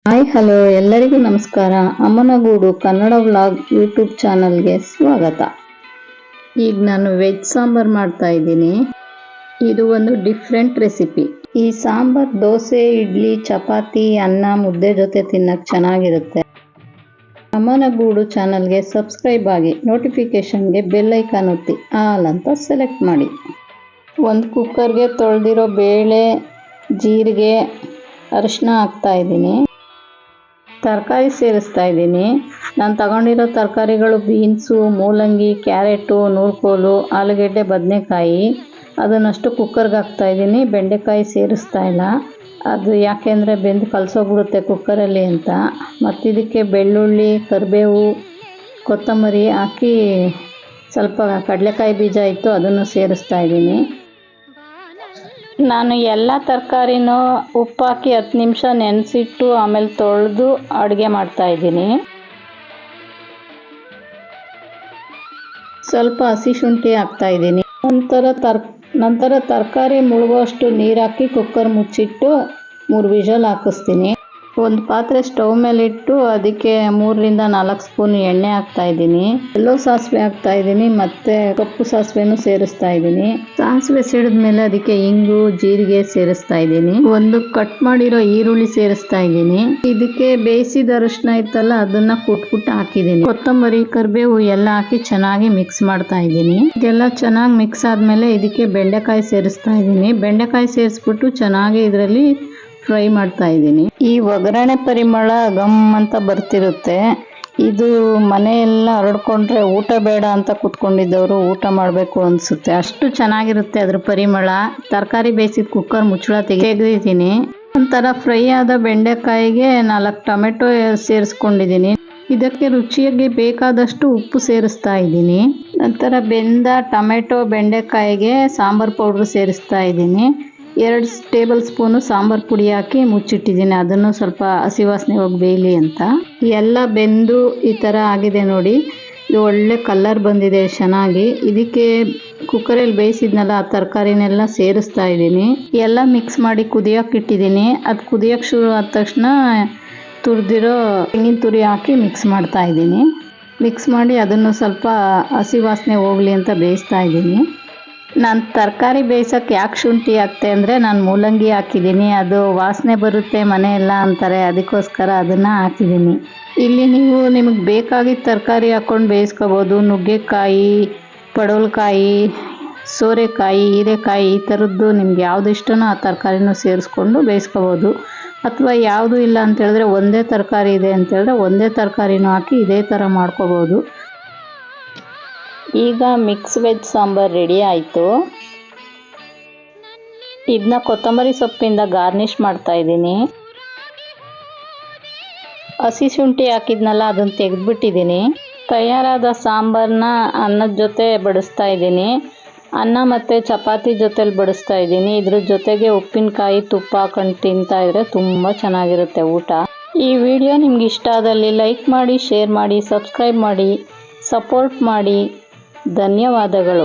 Hi hello ಎಲ್ಲರಿಗೂ ನಮಸ್ಕಾರ. ಅಮ್ಮನಗೂಡು Kannada vlog YouTube ಚಾನಲ್ಗೆ ಸ್ವಾಗತ. ಈಗ ನಾನು ವೆಜ್ ಸಾಂಬಾರ್ ಮಾಡ್ತಾ ಇದ್ದೀನಿ. ಇದು ಒಂದು ಡಿಫ್ರೆಂಟ್ ರೆಸಿಪಿ. ಈ ಸಾಂಬಾರ್ ದೋಸೆ, ಇಡ್ಲಿ, ಚಪಾತಿ, ಅನ್ನ, ಮುದ್ದೆ ಜೊತೆ ತಿನ್ನಕ್ಕೆ ಚೆನ್ನಾಗಿರುತ್ತೆ. ಅಮ್ಮನಗೂಡು ಚಾನಲ್ಗೆ ಸಬ್ಸ್ಕ್ರೈಬ್ ಆಗಿ, ನೋಟಿಫಿಕೇಶನ್ಗೆ ಬೆಲ್ ಐಕಾನ್ ಒತ್ತಿ ಆಲ್ ಅಂತ ಸೆಲೆಕ್ಟ್ ಮಾಡಿ. ಒಂದು ಕುಕ್ಕರ್ಗೆ ತೊಳೆದಿರೋ ಬೇಳೆ, ಜೀರಿಗೆ, ಅರಿಶಿನ ಹಾಕ್ತಾ ಇದ್ದೀನಿ. ತರಕಾರಿ ಸೇರಿಸ್ತಾ ಇದ್ದೀನಿ. ನಾನು ತಗೊಂಡಿರೋ ತರಕಾರಿಗಳು ಬೀನ್ಸು, ಮೂಲಂಗಿ, ಕ್ಯಾರೆಟು, ನೂರ್ಕೋಲು, ಆಲೂಗೆಡ್ಡೆ, ಬದನೆಕಾಯಿ. ಅದನ್ನಷ್ಟು ಕುಕ್ಕರ್ಗೆ ಹಾಕ್ತಾ ಇದ್ದೀನಿ. ಬೆಂಡೆಕಾಯಿ ಸೇರಿಸ್ತಾ ಇಲ್ಲ, ಅದು ಯಾಕೆಂದರೆ ಬೆಂದು ಕಲಸೋಗ್ಬಿಡುತ್ತೆ ಕುಕ್ಕರಲ್ಲಿ ಅಂತ. ಮತ್ತು ಇದಕ್ಕೆ ಬೆಳ್ಳುಳ್ಳಿ, ಕರಿಬೇವು, ಕೊತ್ತಂಬರಿ ಹಾಕಿ ಸ್ವಲ್ಪ ಕಡಲೆಕಾಯಿ ಬೀಜ ಇತ್ತು, ಅದನ್ನು ಸೇರಿಸ್ತಾ ಇದ್ದೀನಿ. ನಾನು ಎಲ್ಲ ತರಕಾರಿನೂ ಉಪ್ಪು ಹಾಕಿ 10 ನಿಮಿಷ ನೆನೆಸಿಟ್ಟು ಆಮೇಲೆ ತೊಳೆದು ಅಡುಗೆ ಮಾಡ್ತಾ ಇದ್ದೀನಿ. ಸ್ವಲ್ಪ ಹಸಿ ಶುಂಠಿ ಹಾಕ್ತಾ ಇದ್ದೀನಿ. ನಂತರ ತರಕಾರಿ ಮುಳುಗುವಷ್ಟು ನೀರು ಹಾಕಿ ಕುಕ್ಕರ್ ಮುಚ್ಚಿಟ್ಟು 3 ವಿಷಲ್ ಹಾಕಿಸ್ತೀನಿ. ಒಂದು ಪಾತ್ರೆ ಸ್ಟವ್ ಮೇಲೆ ಇಟ್ಟು ಅದಕ್ಕೆ 3ರಿಂದ 4 ಸ್ಪೂನ್ ಎಣ್ಣೆ ಹಾಕ್ತಾ ಇದ್ದೀನಿ. ಎಲ್ಲೋ ಸಾಸಿವೆ ಹಾಕ್ತಾ ಇದ್ದೀನಿ, ಮತ್ತೆ ಕಪ್ಪು ಸಾಸಿವೆನೂ ಸೇರಿಸ್ತಾ ಇದ್ದೀನಿ. ಸಾಸಿವೆ ಸಿಡಿದ್ಮೇಲೆ ಅದಕ್ಕೆ ಇಂಗು, ಜೀರಿಗೆ ಸೇರಿಸ್ತಾ ಇದ್ದೀನಿ. ಒಂದು ಕಟ್ ಮಾಡಿರೋ ಈರುಳ್ಳಿ ಸೇರಿಸ್ತಾ ಇದ್ದೀನಿ. ಇದಕ್ಕೆ ಬೇಯಿಸಿದ ಅರಿಶಿನ ಇತ್ತಲ್ಲ, ಅದನ್ನ ಕುಟ್ಬಿಟ್ಟು ಹಾಕಿದ್ದೀನಿ. ಕೊತ್ತಂಬರಿ, ಕರಿಬೇವು ಎಲ್ಲ ಹಾಕಿ ಚೆನ್ನಾಗಿ ಮಿಕ್ಸ್ ಮಾಡ್ತಾ ಇದ್ದೀನಿ. ಇದೆಲ್ಲ ಚೆನ್ನಾಗಿ ಮಿಕ್ಸ್ ಆದ್ಮೇಲೆ ಇದಕ್ಕೆ ಬೆಂಡೆಕಾಯಿ ಸೇರಿಸ್ತಾ ಇದ್ದೀನಿ. ಬೆಂಡೆಕಾಯಿ ಸೇರಿಸ್ಬಿಟ್ಟು ಚೆನ್ನಾಗಿ ಇದರಲ್ಲಿ ಫ್ರೈ ಮಾಡ್ತಾ ಇದ್ದೀನಿ. ಈ ಒಗ್ಗರಣೆ ಪರಿಮಳ ಗಮ್ ಅಂತ ಬರ್ತಿರುತ್ತೆ. ಇದು ಮನೆಯೆಲ್ಲ ಹರಡ್ಕೊಂಡ್ರೆ ಊಟ ಬೇಡ ಅಂತ ಕೂತ್ಕೊಂಡಿದ್ದವರು ಊಟ ಮಾಡಬೇಕು ಅನಿಸುತ್ತೆ, ಅಷ್ಟು ಚೆನ್ನಾಗಿರುತ್ತೆ ಅದ್ರ ಪರಿಮಳ. ತರಕಾರಿ ಬೇಯಿಸಿದ ಕುಕ್ಕರ್ ಮುಚ್ಚಳ ತೆಗೆದಿದ್ದೀನಿ. ಒಂಥರ ಫ್ರೈ ಆದ ಬೆಂಡೆಕಾಯಿಗೆ 4 ಟೊಮೆಟೊ ಸೇರಿಸ್ಕೊಂಡಿದ್ದೀನಿ. ಇದಕ್ಕೆ ರುಚಿಯಾಗಿ ಬೇಕಾದಷ್ಟು ಉಪ್ಪು ಸೇರಿಸ್ತಾ ಇದ್ದೀನಿ. ನಂತರ ಬೆಂದ ಟೊಮೆಟೊ, ಬೆಂಡೆಕಾಯಿಗೆ ಸಾಂಬಾರು ಪೌಡ್ರ್ ಸೇರಿಸ್ತಾ ಇದ್ದೀನಿ. 2 ಟೇಬಲ್ ಸ್ಪೂನು ಸಾಂಬಾರು ಪುಡಿ ಹಾಕಿ ಮುಚ್ಚಿಟ್ಟಿದ್ದೀನಿ, ಅದನ್ನು ಸ್ವಲ್ಪ ಹಸಿ ವಾಸನೆ ಹೋಗಿ ಬೇಯಲಿ ಅಂತ. ಎಲ್ಲ ಬೆಂದು ಈ ಥರ ಆಗಿದೆ ನೋಡಿ. ಇದು ಒಳ್ಳೆ ಕಲರ್ ಬಂದಿದೆ ಚೆನ್ನಾಗಿ. ಇದಕ್ಕೆ ಕುಕ್ಕರಲ್ಲಿ ಬೇಯಿಸಿದ್ನಲ್ಲ ಆ ತರಕಾರಿನೆಲ್ಲ ಸೇರಿಸ್ತಾ ಇದ್ದೀನಿ. ಎಲ್ಲ ಮಿಕ್ಸ್ ಮಾಡಿ ಕುದಿಯೋಕೆ ಇಟ್ಟಿದ್ದೀನಿ. ಅದು ಕುದಿಯೋಕೆ ಶುರು ಆದ ತಕ್ಷಣ ತುರಿದಿರೋ ತೆಂಗಿನ ತುರಿ ಹಾಕಿ ಮಿಕ್ಸ್ ಮಾಡ್ತಾ ಇದ್ದೀನಿ. ಮಿಕ್ಸ್ ಮಾಡಿ ಅದನ್ನು ಸ್ವಲ್ಪ ಹಸಿ ವಾಸನೆ ಹೋಗಲಿ ಅಂತ ಬೇಯಿಸ್ತಾ ಇದ್ದೀನಿ. ನಾನು ತರಕಾರಿ ಬೇಯಿಸೋಕ್ಕೆ ಯಾಕೆ ಶುಂಠಿ ಹಾಕ್ತೆ ಅಂದರೆ, ನಾನು ಮೂಲಂಗಿ ಹಾಕಿದ್ದೀನಿ, ಅದು ವಾಸನೆ ಬರುತ್ತೆ ಮನೆಯೆಲ್ಲ ಅಂತಾರೆ, ಅದಕ್ಕೋಸ್ಕರ ಅದನ್ನು ಹಾಕಿದ್ದೀನಿ. ಇಲ್ಲಿ ನೀವು ನಿಮಗೆ ಬೇಕಾಗಿದ್ದ ತರಕಾರಿ ಹಾಕ್ಕೊಂಡು ಬೇಯಿಸ್ಕೋಬೋದು. ನುಗ್ಗೆಕಾಯಿ, ಪಡವಲಕಾಯಿ, ಸೋರೆಕಾಯಿ, ಹೀರೆಕಾಯಿ, ಈ ಥರದ್ದು ನಿಮ್ಗೆ ಯಾವುದು ಇಷ್ಟನೋ ಆ ತರಕಾರಿನೂ ಸೇರಿಸ್ಕೊಂಡು ಬೇಯಿಸ್ಕೋಬೋದು. ಅಥವಾ ಯಾವುದೂ ಇಲ್ಲ ಅಂತೇಳಿದ್ರೆ, ಒಂದೇ ತರಕಾರಿ ಇದೆ ಅಂತೇಳಿದ್ರೆ ಒಂದೇ ತರಕಾರಿನೂ ಹಾಕಿ ಇದೇ ಥರ ಮಾಡ್ಕೋಬೋದು. ಈಗ ಮಿಕ್ಸ್ ವೆಜ್ ಸಾಂಬಾರ್ ರೆಡಿ ಆಯಿತು. ಇದನ್ನ ಕೊತ್ತಂಬರಿ ಸೊಪ್ಪಿಂದ ಗಾರ್ನಿಷ್ ಮಾಡ್ತಾ ಇದ್ದೀನಿ. ಹಸಿ ಶುಂಠಿ ಹಾಕಿದ್ನಲ್ಲ, ಅದನ್ನು ತೆಗೆದ್ಬಿಟ್ಟಿದ್ದೀನಿ. ತಯಾರಾದ ಸಾಂಬಾರನ್ನ ಅನ್ನದ ಜೊತೆ ಬಡಿಸ್ತಾ ಇದ್ದೀನಿ. ಅನ್ನ ಮತ್ತು ಚಪಾತಿ ಜೊತೆಲಿ ಬಡಿಸ್ತಾ ಇದ್ದೀನಿ. ಇದ್ರ ಜೊತೆಗೆ ಉಪ್ಪಿನಕಾಯಿ, ತುಪ್ಪ ಹಾಕೊಂಡು ತಿಂತಾ ಇದ್ರೆ ತುಂಬ ಚೆನ್ನಾಗಿರುತ್ತೆ ಊಟ. ಈ ವಿಡಿಯೋ ನಿಮ್ಗೆ ಇಷ್ಟ ಆದಲ್ಲಿ ಲೈಕ್ ಮಾಡಿ, ಶೇರ್ ಮಾಡಿ, ಸಬ್ಸ್ಕ್ರೈಬ್ ಮಾಡಿ, ಸಪೋರ್ಟ್ ಮಾಡಿ. ಧನ್ಯವಾದಗಳು.